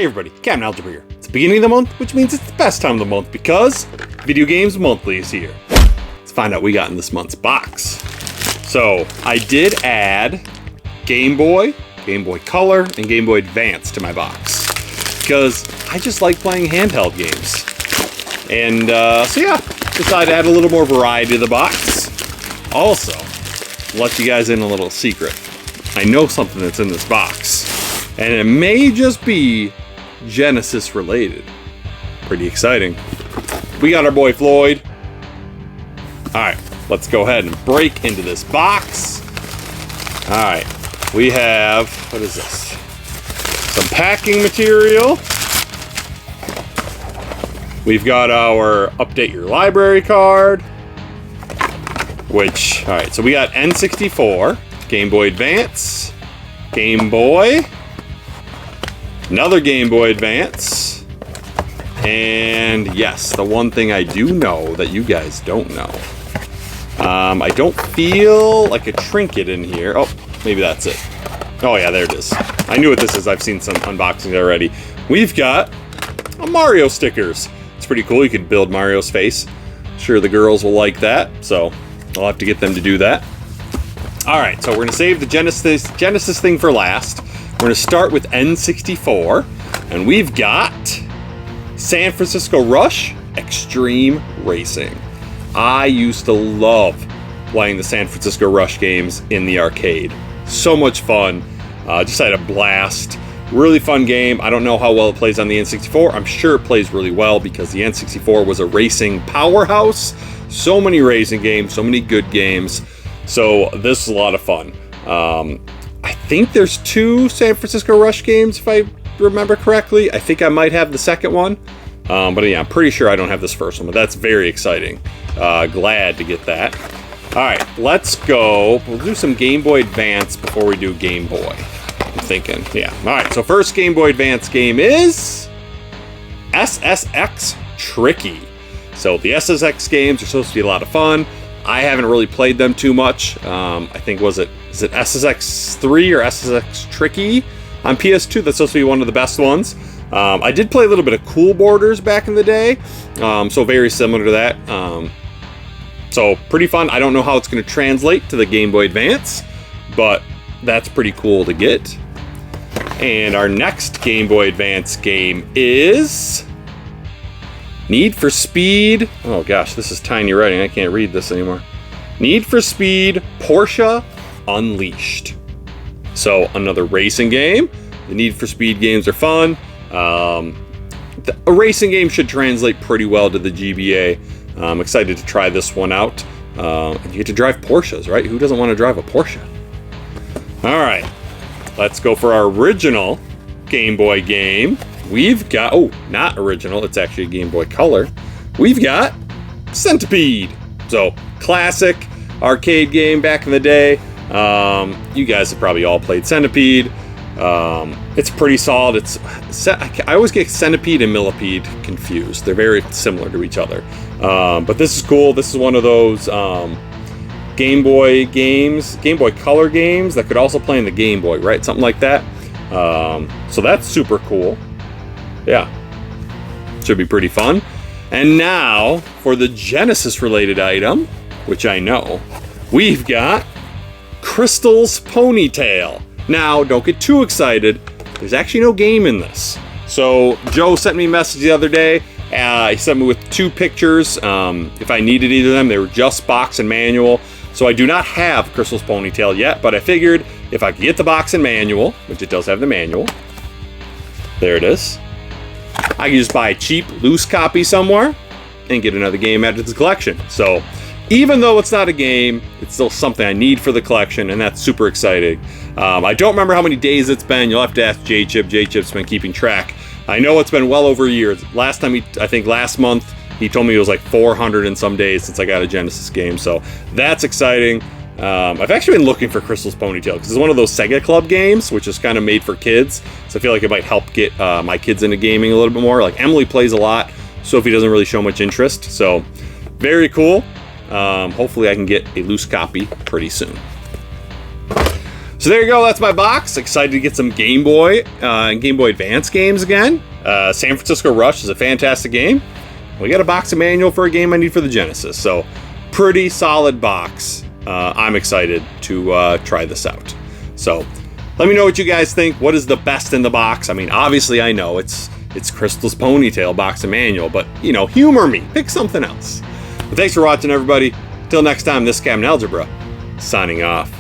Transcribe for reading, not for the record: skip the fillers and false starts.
Hey everybody, Captain Algebra here. It's the beginning of the month, which means it's the best time of the month because Video Games Monthly is here. Let's find out what we got in this month's box. So, I did add Game Boy, Game Boy Color, and Game Boy Advance to my box because I just like playing handheld games. And so yeah, decided to add a little more variety to the box. Also, let you guys in a little secret. I know something that's in this box, and it may just be Genesis related. Pretty exciting. We got our boy Floyd. Alright, let's go ahead and break into this box. Alright, we have, what is this? Some packing material. We've got our Update Your Library card. Which, alright, so we got N64, Game Boy Advance, Game Boy, another Game Boy Advance, and yes, the one thing I do know that you guys don't know. I don't feel like a trinket in here. Oh, maybe that's it. Oh yeah, there it is. I knew what this is. I've seen some unboxings already. We've got Mario stickers. It's pretty cool. You can build Mario's face. Sure the girls will like that, so I'll have to get them to do that. Alright, so we're going to save the Genesis thing for last. We're going to start with N64, and we've got San Francisco Rush Extreme Racing. I used to love playing the San Francisco Rush games in the arcade. So much fun. Just had a blast. Really fun game. I don't know how well it plays on the N64. I'm sure it plays really well because the N64 was a racing powerhouse. So many racing games, so many good games. So this is a lot of fun. I think there's 2 San Francisco Rush games, if I remember correctly. I think I might have the second one. But yeah, I'm pretty sure I don't have this first one, but that's very exciting. Glad to get that. Alright, let's go. We'll do some Game Boy Advance before we do Game Boy. I'm thinking, yeah. Alright, so first Game Boy Advance game is SSX Tricky. So the SSX games are supposed to be a lot of fun. I haven't really played them too much. I think, is it SSX 3 or SSX Tricky on PS2? That's supposed to be one of the best ones. I did play a little bit of Cool Borders back in the day, so very similar to that. So pretty fun. I don't know how it's going to translate to the Game Boy Advance, but that's pretty cool to get. And our next Game Boy Advance game is Need for Speed. Oh gosh, this is tiny writing. I can't read this anymore. Need for Speed Porsche Unleashed. So another racing game. The Need for Speed games are fun. A racing game should translate pretty well to the GBA. I'm excited to try this one out. And you get to drive Porsches, right? Who doesn't want to drive a Porsche? Alright, let's go for our original Game Boy game. We've got, oh, not original, it's actually a Game Boy Color. We've got Centipede. So, classic arcade game back in the day. You guys have probably all played Centipede. It's pretty solid. I always get Centipede and Millipede confused. They're very similar to each other. But this is cool. This is one of those Game Boy games, Game Boy Color games that could also play in the Game Boy, right? Something like that. So that's super cool. Yeah. Should be pretty fun. And now, for the Genesis-related item, which I know, we've got Crystal's Ponytail. Now, don't get too excited. There's actually no game in this. So, Joe sent me a message the other day. He sent me with 2 pictures. If I needed either of them, they were just box and manual. So I do not have Crystal's Ponytail yet, but I figured if I could get the box and manual, which it does have the manual. There it is. I can just buy a cheap, loose copy somewhere and get another game added to the collection. So, even though it's not a game, it's still something I need for the collection, and that's super exciting. I don't remember how many days it's been. You'll have to ask J-Chip. J-Chip's been keeping track. I know it's been well over a year. Last time, I think last month, he told me it was like 400 and some days since I got a Genesis game, so that's exciting. I've actually been looking for Crystal's Ponytail because it's one of those Sega Club games, which is kind of made for kids, so I feel like it might help get my kids into gaming a little bit more. Like, Emily plays a lot, Sophie doesn't really show much interest, so very cool. Hopefully I can get a loose copy pretty soon. So there you go, that's my box. Excited to get some Game Boy and Game Boy Advance games again. San Francisco Rush is a fantastic game. We got a box of manual for a game I need for the Genesis, so pretty solid box. I'm excited to try this out. So let me know what you guys think. What is the best in the box? I mean, obviously I know it's Crystal's Ponytail box and manual, but you know, humor me. Pick something else. But thanks for watching, everybody. Till next time, this is Captain Algebra, signing off.